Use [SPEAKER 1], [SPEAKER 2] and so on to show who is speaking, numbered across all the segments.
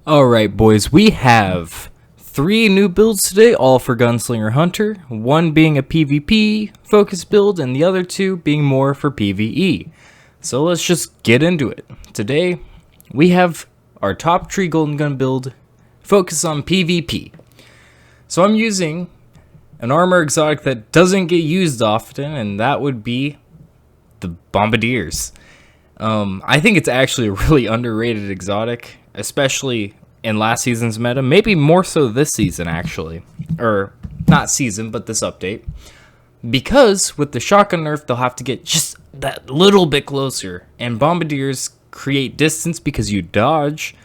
[SPEAKER 1] Alright boys, we have 3 new builds today, all for Gunslinger Hunter, one being a PvP focused build and the other 2 being more for PvE. So let's just get into it. Today we have our top tree golden gun build focused on PvP. So I'm using an armor exotic that doesn't get used often, and that would be the bombardiers. I think it's actually a really underrated exotic, especially in last season's meta, maybe more so this season actually, or not season, but this update, because with the shotgun nerf, they'll have to get just that little bit closer, and bombardiers create distance because you dodge,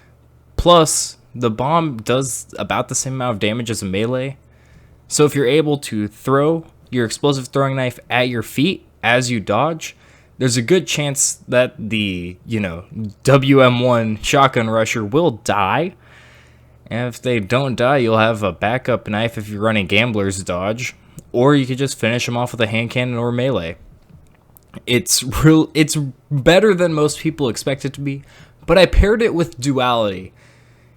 [SPEAKER 1] plus the bomb does about the same amount of damage as a melee. So if you're able to throw your explosive throwing knife at your feet as you dodge, there's a good chance that the, WM1 shotgun rusher will die. And if they don't die, you'll have a backup knife if you're running Gambler's Dodge. Or you could just finish them off with a hand cannon or melee. It's better than most people expect it to be. But I paired it with duality.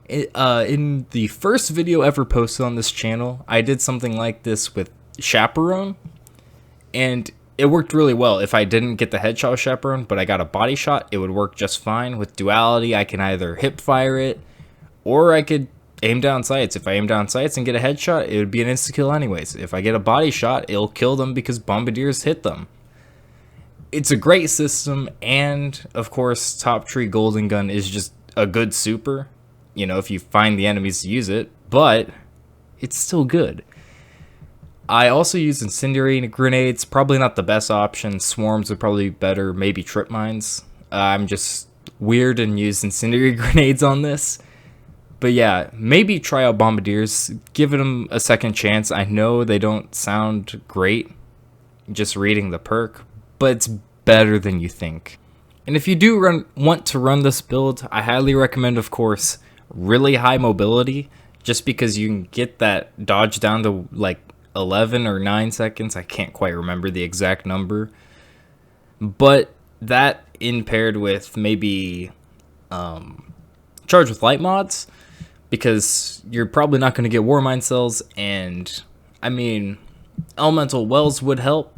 [SPEAKER 1] In the first video ever posted on this channel, I did something like this with Chaperone. And it worked really well. If I didn't get the headshot with Chaperone, but I got a body shot, it would work just fine. With duality, I can either hip fire it, or I could aim down sights. If I aim down sights and get a headshot, it would be an insta-kill anyways. If I get a body shot, it'll kill them because bombardiers hit them. It's a great system, and of course, top tree golden gun is just a good super, if you find the enemies to use it, but it's still good. I also use incendiary grenades, probably not the best option. Swarms would probably be better, maybe trip mines. I'm just weird and use incendiary grenades on this. But yeah, maybe try out bombardiers, give them a second chance. I know they don't sound great just reading the perk, but it's better than you think. And if you do want to run this build, I highly recommend, of course, really high mobility, just because you can get that dodge down to like 11 or 9 seconds. I can't quite remember the exact number, but that in paired with maybe charge with light mods, because you're probably not going to get war mine cells, and I mean elemental wells would help,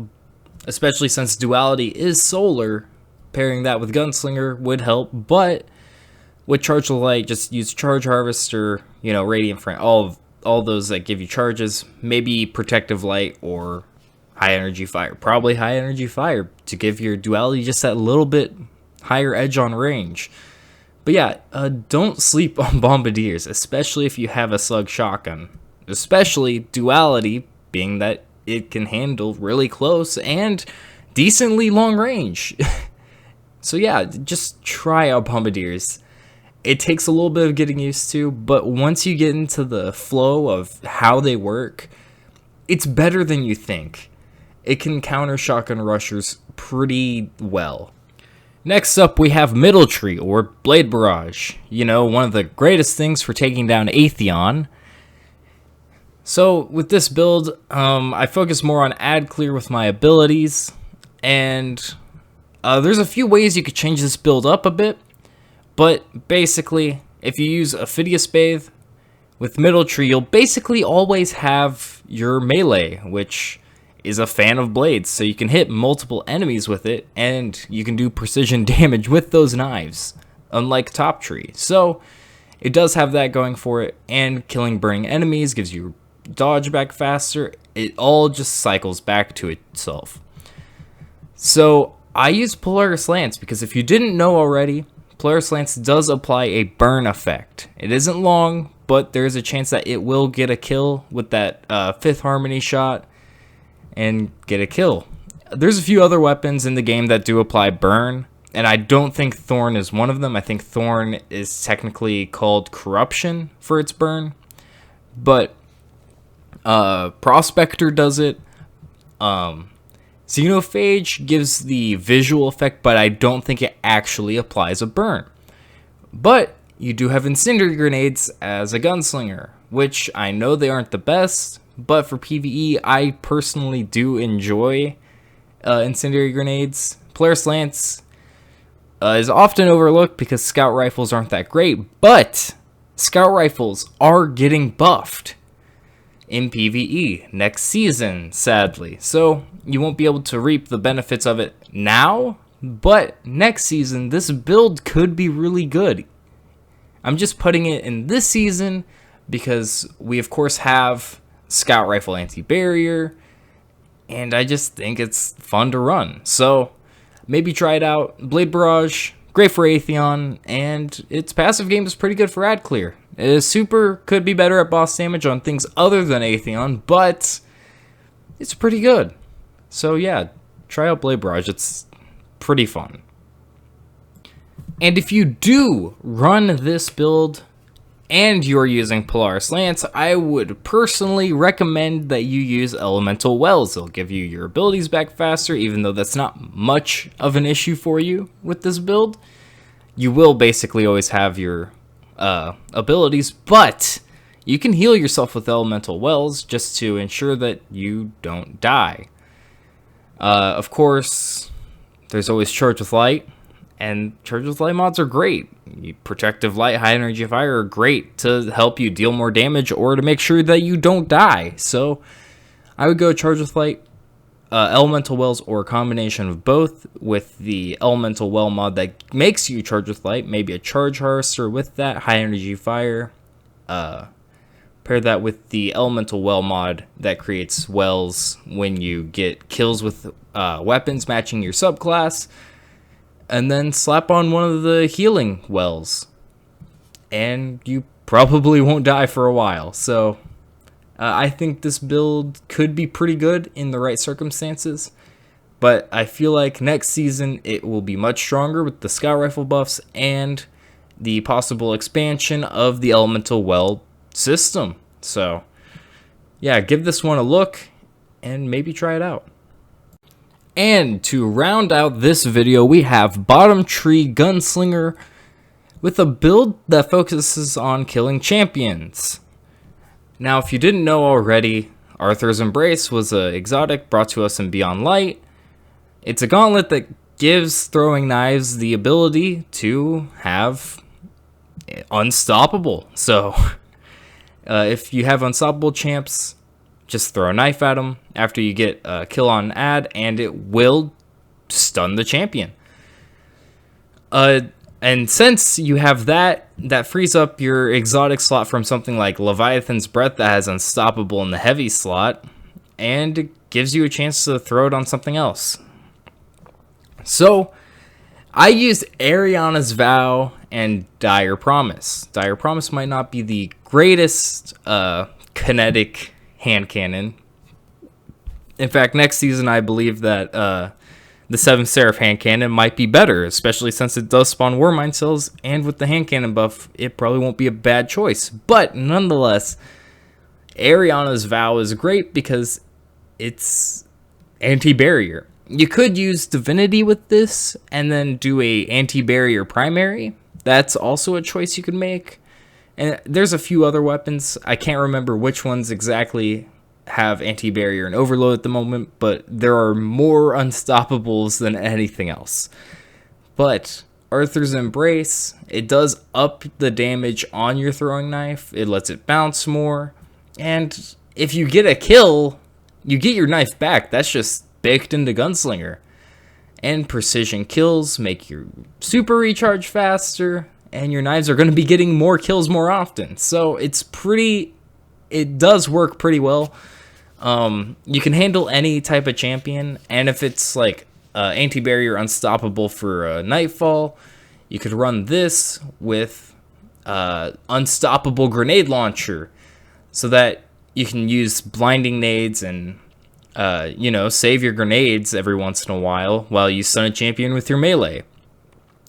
[SPEAKER 1] especially since duality is solar. Pairing that with Gunslinger would help, but with charge with light, just use charge harvester, radiant frame, all those that give you charges, maybe protective light or high energy fire. Probably high energy fire to give your duality just that little bit higher edge on range. But yeah, don't sleep on bombardiers, especially if you have a slug shotgun. Especially duality, being that it can handle really close and decently long range. So yeah, just try out bombardiers. It takes a little bit of getting used to, but once you get into the flow of how they work, it's better than you think. It can counter shotgun rushers pretty well. Next up, we have Middle Tree, or Blade Barrage. One of the greatest things for taking down Atheon. So with this build, I focus more on ad clear with my abilities, and there's a few ways you could change this build up a bit. But basically, if you use Ophidius Bathe with Middle Tree, you'll basically always have your melee, which is a fan of blades, so you can hit multiple enemies with it, and you can do precision damage with those knives, unlike Top Tree. So it does have that going for it, and killing burning enemies gives you dodge back faster. It all just cycles back to itself. So I use Polaris Lance because if you didn't know already, Polaris Lance does apply a burn effect. It isn't long, but there's a chance that it will get a kill with that 5th Harmony shot and get a kill. There's a few other weapons in the game that do apply burn, and I don't think Thorn is one of them. I think Thorn is technically called Corruption for its burn, but Prospector does it. Xenophage gives the visual effect, but I don't think it actually applies a burn. But you do have incendiary grenades as a gunslinger, which I know they aren't the best, but for PvE, I personally do enjoy incendiary grenades. Polaris Lance is often overlooked because scout rifles aren't that great, but Scout rifles are getting buffed in PvE next season, sadly. So you won't be able to reap the benefits of it now, but next season, this build could be really good. I'm just putting it in this season because we, of course, have Scout Rifle Anti-Barrier, and I just think it's fun to run. So maybe try it out. Blade Barrage, great for Atheon, and its passive game is pretty good for ad clear. Super could be better at boss damage on things other than Atheon, but it's pretty good. So yeah, try out Blade Barrage. It's pretty fun. And if you do run this build and you're using Polaris Lance, I would personally recommend that you use Elemental Wells. They'll give you your abilities back faster, even though that's not much of an issue for you with this build. You will basically always have your abilities, but you can heal yourself with Elemental Wells just to ensure that you don't die. Of course, there's always Charge with Light. And Charge with Light mods are great. Protective Light, High Energy Fire are great to help you deal more damage or to make sure that you don't die. So I would go Charge with Light, Elemental Wells, or a combination of both, with the Elemental Well mod that makes you Charge with Light. Maybe a Charge Harvester with that, High Energy Fire. Pair that with the Elemental Well mod that creates wells when you get kills with weapons matching your subclass. And then slap on one of the healing wells, and you probably won't die for a while. So I think this build could be pretty good in the right circumstances, but I feel like next season it will be much stronger with the Scout Rifle buffs and the possible expansion of the Elemental Well system. So yeah, give this one a look and maybe try it out. And to round out this video, we have Bottom Tree Gunslinger with a build that focuses on killing champions. Now, if you didn't know already, Arthur's Embrace was an exotic brought to us in Beyond Light. It's a gauntlet that gives throwing knives the ability to have unstoppable. So, if you have unstoppable champs, just throw a knife at them after you get a kill on ad, and it will stun the champion. And since you have that, that frees up your exotic slot from something like Leviathan's Breath that has unstoppable in the heavy slot, and it gives you a chance to throw it on something else. So, I used Ariana's Vow and Dire Promise. Dire Promise might not be the greatest kinetic hand cannon. In fact, next season I believe that the 7th Seraph hand cannon might be better, especially since it does spawn Warmind cells, and with the hand cannon buff, it probably won't be a bad choice. But nonetheless, Ariana's Vow is great because it's anti-barrier. You could use Divinity with this and then do a anti-barrier primary. That's also a choice you could make. And there's a few other weapons. I can't remember which ones exactly have anti-barrier and overload at the moment, but there are more unstoppables than anything else. But Arthur's Embrace, it does up the damage on your throwing knife. It lets it bounce more. And if you get a kill, you get your knife back. That's just baked into Gunslinger. And precision kills make your super recharge faster, and your knives are going to be getting more kills more often. So it does work pretty well. You can handle any type of champion, and if it's like anti-barrier unstoppable for Nightfall, you could run this with unstoppable grenade launcher, so that you can use blinding nades and save your grenades every once in a while you stun a champion with your melee.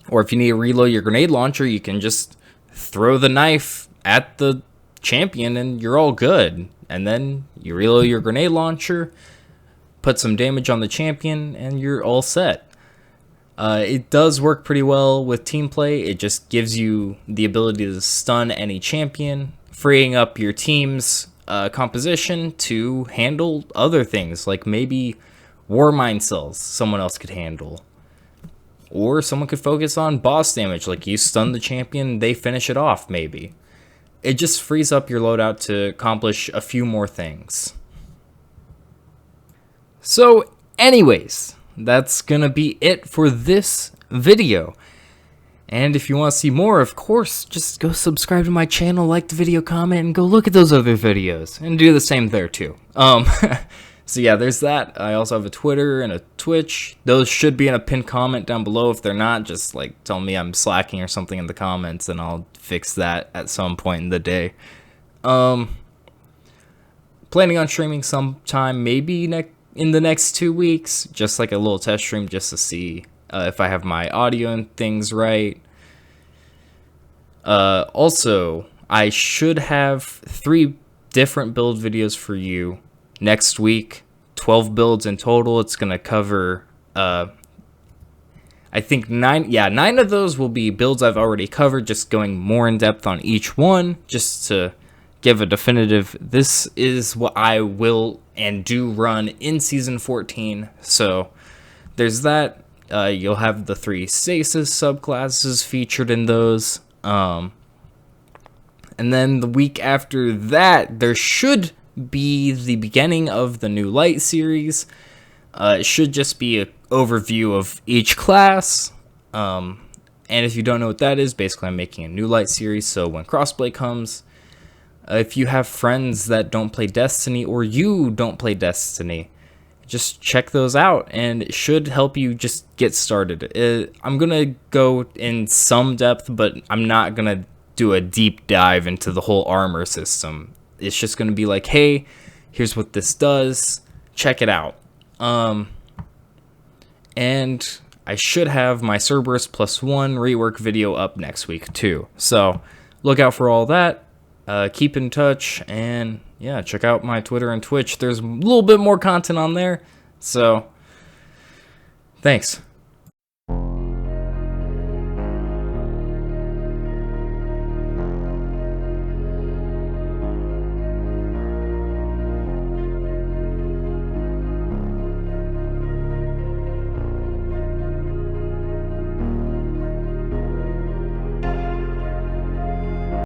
[SPEAKER 1] Or if you need to reload your grenade launcher, you can just throw the knife at the champion and you're all good. And then you reload your grenade launcher, put some damage on the champion, and you're all set. It does work pretty well with team play. It just gives you the ability to stun any champion, freeing up your team's composition to handle other things, like maybe Warmind cells someone else could handle. Or someone could focus on boss damage, like you stun the champion, they finish it off maybe. it just frees up your loadout to accomplish a few more things. So anyways, that's gonna be it for this video. And if you want to see more, of course, just go subscribe to my channel, like the video, comment, and go look at those other videos. And do the same there, too. So yeah, there's that. I also have a Twitter and a Twitch. Those should be in a pinned comment down below. If they're not, just like tell me I'm slacking or something in the comments, and I'll fix that at some point in the day. Planning on streaming sometime, maybe in the next 2 weeks. Just like a little test stream just to see if I have my audio and things right. Also, I should have 3 different build videos for you next week. 12 builds in total. It's going to cover, I think 9 of those will be builds I've already covered, just going more in depth on each one, just to give a definitive, this is what I will and do run in Season 14. So, there's that. You'll have the 3 stasis subclasses featured in those. And then the week after that, there should be the beginning of the new light series. It should just be an overview of each class. And if you don't know what that is, basically I'm making a new light series. So when crossplay comes, if you have friends that don't play Destiny or you don't play Destiny, just check those out, and it should help you just get started. I'm going to go in some depth, but I'm not going to do a deep dive into the whole armor system. It's just going to be like, hey, here's what this does. Check it out. And I should have my Cerberus +1 rework video up next week too. So look out for all that. Keep in touch, and yeah, check out my Twitter and Twitch. There's a little bit more content on there. So, thanks.